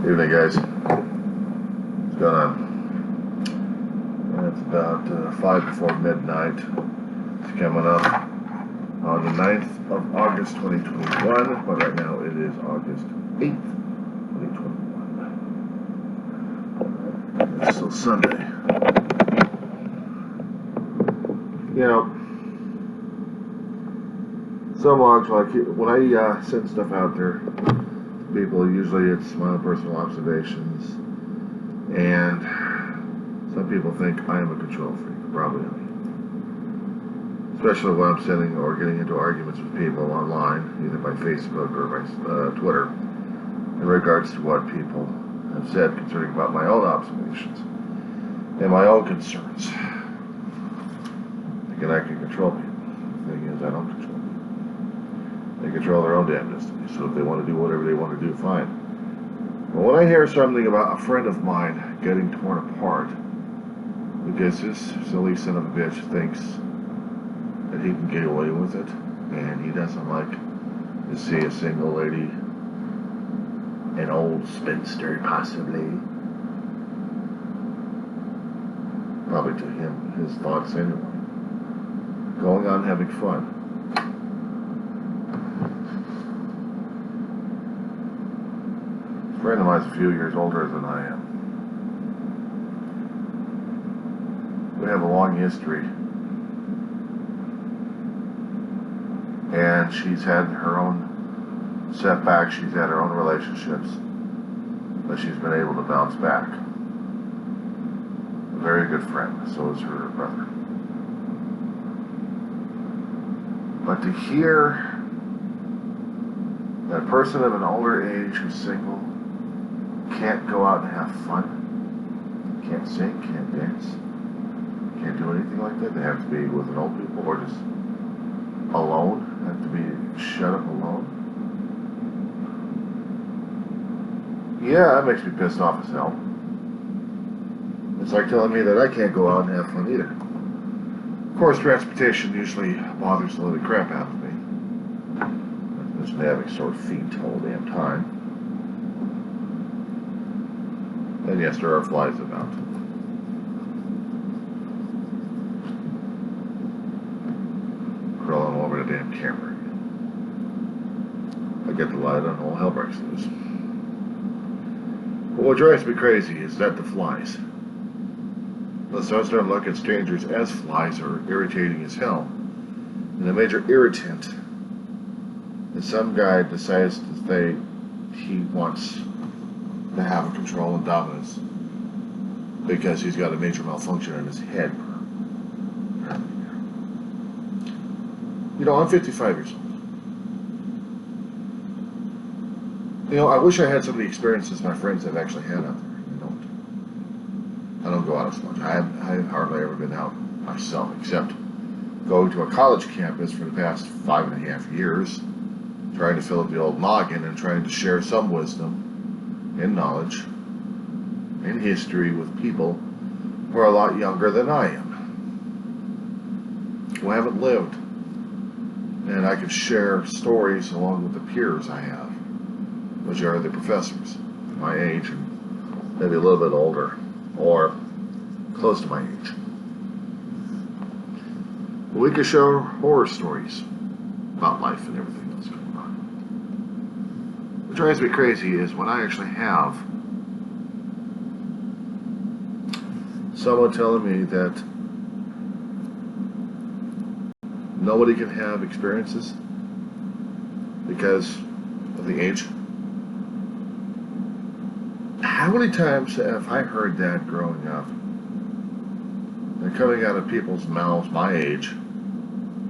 Evening, guys. What's going on? It's about 5 before midnight. It's coming up on the 9th of August 2021, but right now it is August 8th, 2021. It's still Sunday. You know, some logs, when I send stuff out there to people, usually it's my own personal observations, and some people think I am a control freak. Probably am. Especially when I'm sending or getting into arguments with people online, either by Facebook or by Twitter, in regards to what people have said concerning about my own observations and my own concerns. Thinking I can control people. The thing is, I don't control people. They control their own damn destiny, so if they want to do whatever they want to do, fine. But when I hear something about a friend of mine getting torn apart because this silly son of a bitch thinks that he can get away with it, and he doesn't like to see a single lady, an old spinster possibly, probably to him, his thoughts anyway, going on having fun. A friend of mine's a few years older than I am. We have a long history, and she's had her own setbacks, she's had her own relationships, but she's been able to bounce back. A very good friend, so is her brother. But to hear that a person of an older age who's single can't go out and have fun, can't sing, can't dance, can't do anything like that, they have to be with an old people or just alone, have to be shut up alone. Yeah, that makes me pissed off as hell. It's like telling me that I can't go out and have fun either. Of course, transportation usually bothers the living crap out of me. Not to having sore feet all the damn time. And yes, there are flies about. Crawling over the damn camera. I get the light on, all hell breaks loose. But what drives me crazy is that the flies. Let's start looking at strangers as flies are irritating as hell. And a major irritant is some guy decides to say he wants to have control and dominance because he's got a major malfunction in his head. You know, I'm 55 years old. You know, I wish I had some of the experiences my friends have actually had out there. I don't go out as much. I've hardly ever been out myself, except going to a college campus for the past 5.5 years, trying to fill up the old noggin and trying to share some wisdom and knowledge and history with people who are a lot younger than I am, who haven't lived. And I can share stories along with the peers I have, which are the professors, my age and maybe a little bit older, or close to my age. We can share horror stories about life and everything else going on. What drives me crazy is when I actually have someone telling me that nobody can have experiences because of the age. How many times have I heard that growing up? And coming out of people's mouths my age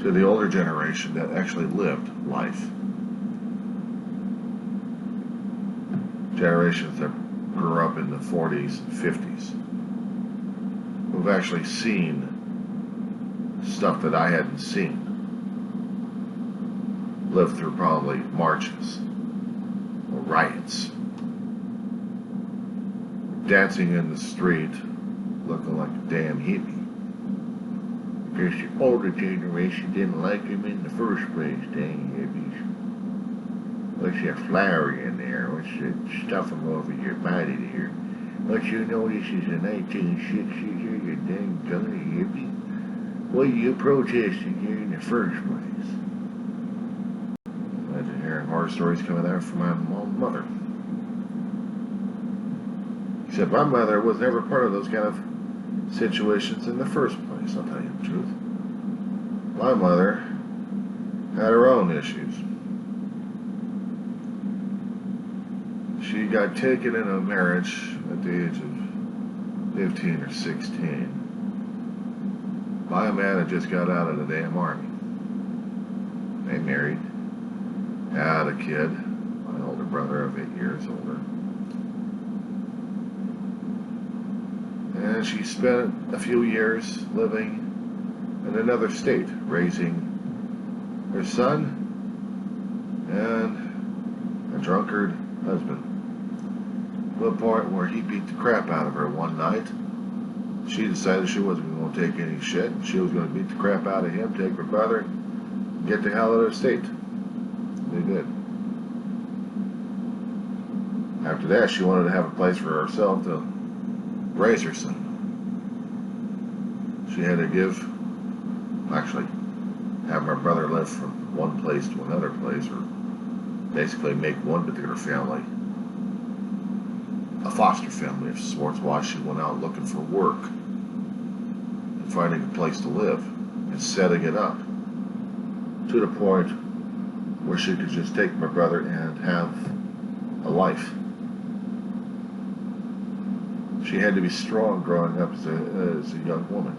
to the older generation that actually lived life. Generations that grew up in the 40s and 50s. Who've actually seen stuff that I hadn't seen. Lived through probably marches or riots. Dancing in the street, looking like a damn hippie. Because the older generation didn't like him in the first place, dang hippies. What's that flour in there? What's that stuffing over your body there? Don't you know this is the 1960s here, you dang gunny hippie? What are you protesting here in the first place? Imagine hearing horror stories coming out from my mother. Except my mother was never part of those kind of situations in the first place, I'll tell you the truth. My mother had her own issues. She got taken in a marriage at the age of 15 or 16 by a man that just got out of the damn army. They married, had a kid, my older brother of 8 years older. And she spent a few years living in another state, raising her son and a drunkard husband. To a point where he beat the crap out of her one night. She decided she wasn't going to take any shit, and she was going to beat the crap out of him, take her brother, and get the hell out of the state. They did. After that, she wanted to have a place for herself to raise her son. She had to have my brother live from one place to another place, or basically make one particular family a foster family of sorts, while she went out looking for work and finding a place to live and setting it up to the point where she could just take my brother and have a life. She had to be strong growing up as a young woman,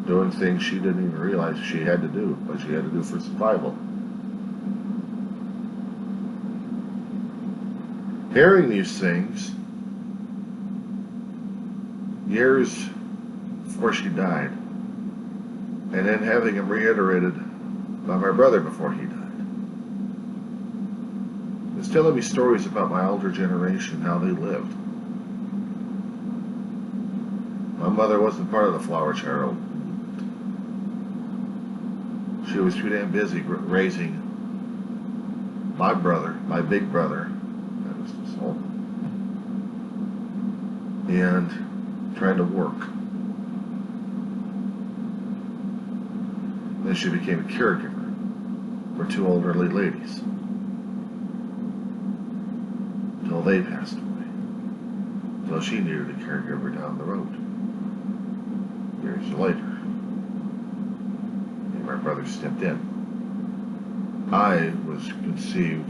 doing things she didn't even realize she had to do, but she had to do for survival. Hearing these things years before she died, and then having them reiterated by my brother before he died, it's telling me stories about my older generation, how they lived. My mother wasn't part of the flower child. She was too damn busy raising my brother, my big brother, that was his soul, and trying to work. Then she became a caregiver for two elderly ladies until they passed away. Until she needed a caregiver down the road. Years later, me and my brother stepped in. I was conceived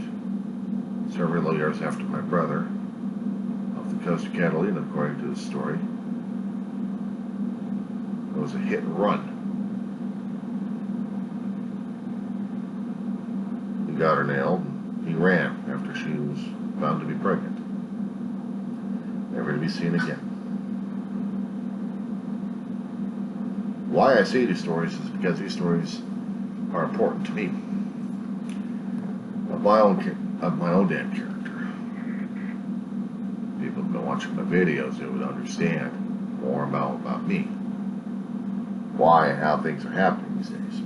several years after my brother, off the coast of Catalina, according to the story. It was a hit and run. He got her nailed, and he ran after she was found to be pregnant. Never to be seen again. Why I say these stories is because these stories are important to me. Of my own damn character. People have been watching my videos, they would understand more about me. Why and how things are happening these days.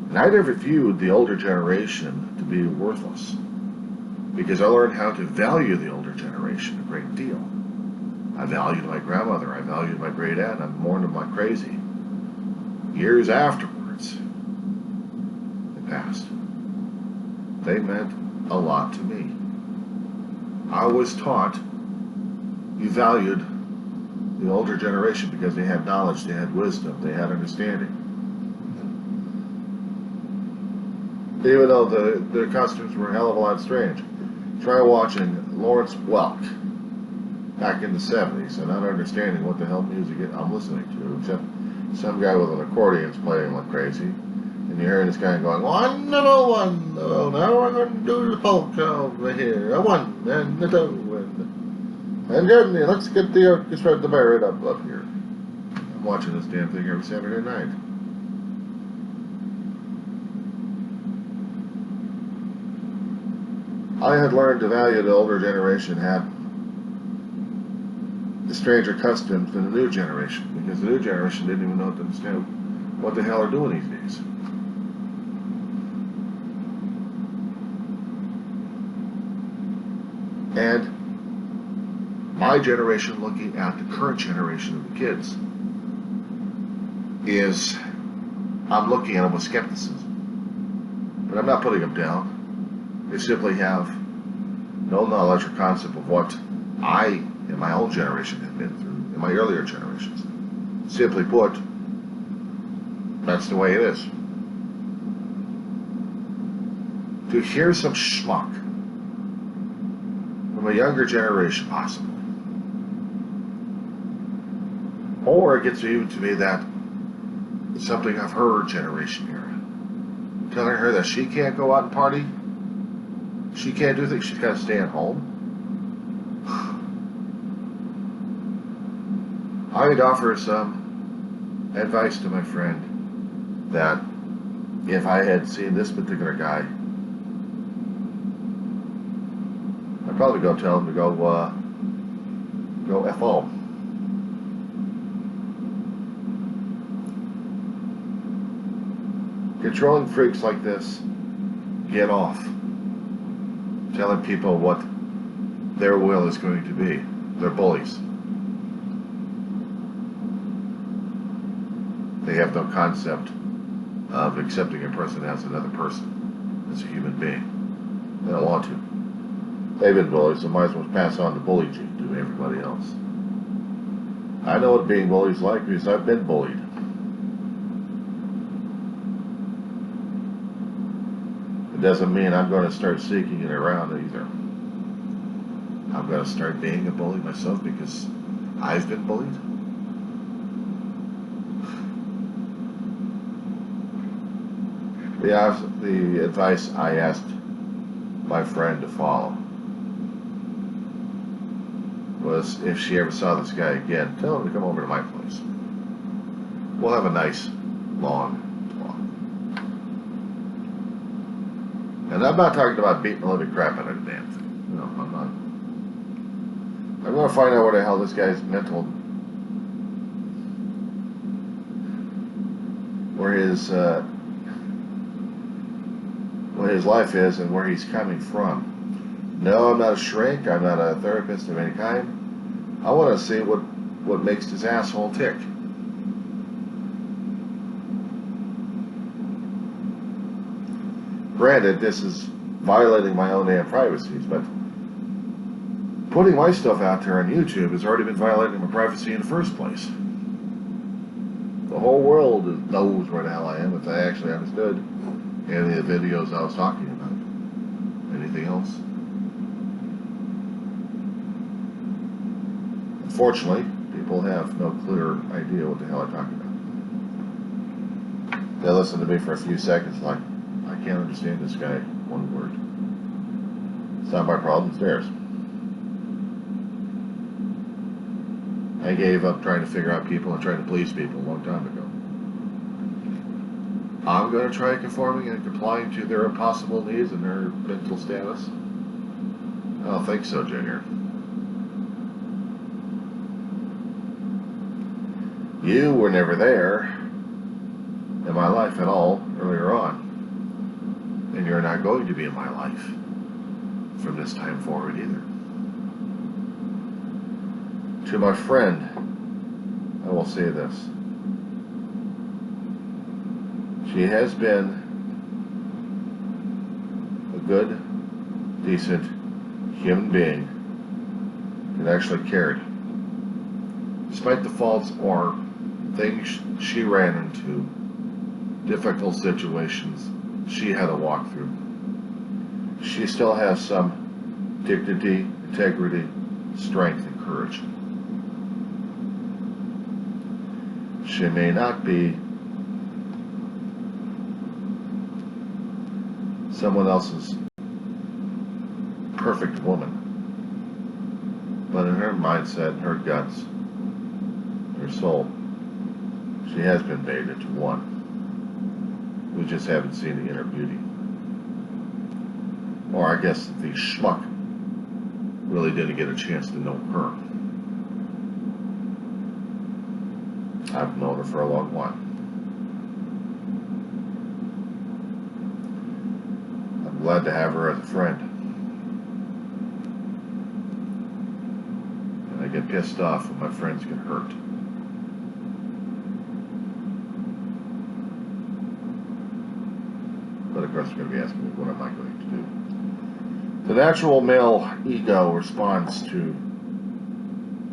And I never viewed the older generation to be worthless, because I learned how to value the older generation a great deal. I valued my grandmother, I valued my great aunt, I mourned them like crazy. Years afterwards, they passed. They meant a lot to me. I was taught you valued the older generation because they had knowledge, they had wisdom, they had understanding. Even though the costumes were a hell of a lot strange. Try watching Lawrence Welk back in the 70s and not understanding what the hell music I'm listening to, except some guy with an accordion's playing like crazy. And you're hearing this guy going, 101, now we're going to do the polka over here, a 1 and a 2, and Germany, let's get the orchestra to bear it up here. I'm watching this damn thing every Saturday night. I had learned to value the older generation had the stranger customs than the new generation, because the new generation didn't even know to understand what the hell they're doing these days. And my generation looking at the current generation of the kids is, I'm looking at them with skepticism. But I'm not putting them down. They simply have no knowledge or concept of what I, in my own generation, have been through, in my earlier generations. Simply put, that's the way it is. To hear some schmuck from a younger generation, possibly, or it gets even to me that it's something of her generation era, telling her that she can't go out and party, she can't do things, she's got to stay at home. I would offer some advice to my friend that if I had seen this particular guy, I'd probably go tell him to go F.O. Controlling freaks like this get off telling people what their will is going to be. They're bullies. They have no concept of accepting a person as another person, as a human being. They don't want to. They've been bullies, so might as well pass on the bully gene to everybody else. I know what being bullied is like because I've been bullied. It doesn't mean I'm going to start seeking it around either. I'm going to start being a bully myself because I've been bullied. The advice I asked my friend to follow was, if she ever saw this guy again, tell him to come over to my place. We'll have a nice, long talk. And I'm not talking about beating the living crap out of a damn thing. No, I'm not. I'm going to find out where the hell this guy's mental, where his life is and where he's coming from. No, I'm not a shrink. I'm not a therapist of any kind. I want to see what makes his asshole tick. Granted, this is violating my own damn privacies, but putting my stuff out there on YouTube has already been violating my privacy in the first place. The whole world knows where the hell I am if they actually understood any of the videos I was talking about. Anything else? Unfortunately, people have no clear idea what the hell I'm talking about. They listen to me for a few seconds like, I can't understand this guy one word. It's not my problem, it's theirs. I gave up trying to figure out people and trying to please people a long time ago. I'm going to try conforming and complying to their impossible needs and their mental status? I don't think so, Junior. You were never there in my life at all earlier on. And you're not going to be in my life from this time forward either. To my friend, I will say this. She has been a good, decent human being that actually cared. Despite the faults or things she ran into, difficult situations she had to walk through, she still has some dignity, integrity, strength, and courage. She may not be someone else's perfect woman, but in her mindset, her guts, her soul, she has been made into one. We just haven't seen the inner beauty. Or I guess the schmuck really didn't get a chance to know her. I've known her for a long while. I'm glad to have her as a friend. get pissed off when my friends get hurt. But of course, you're going to be asking me, what am I going to do? The natural male ego responds to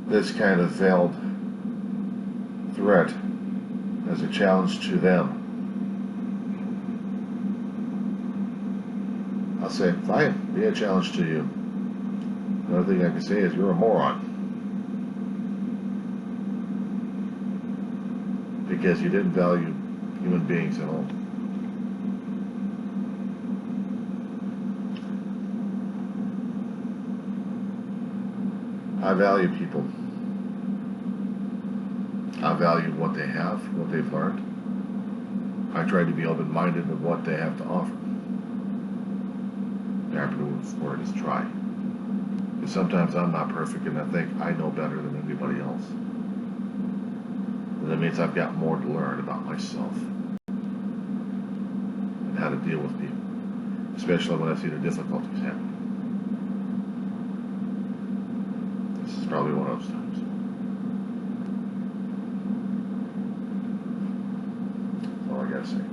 this kind of veiled threat as a challenge to them. I'll say, fine, be a challenge to you. The other thing I can say is, you're a moron. Because you didn't value human beings at all. I value people. I value what they have, what they've learned. I try to be open-minded of what they have to offer. The operative word is try. Because sometimes I'm not perfect and I think I know better than anybody else. And that means I've got more to learn about myself and how to deal with people, especially when I see the difficulties happening. This is probably one of those times. That's all I gotta say.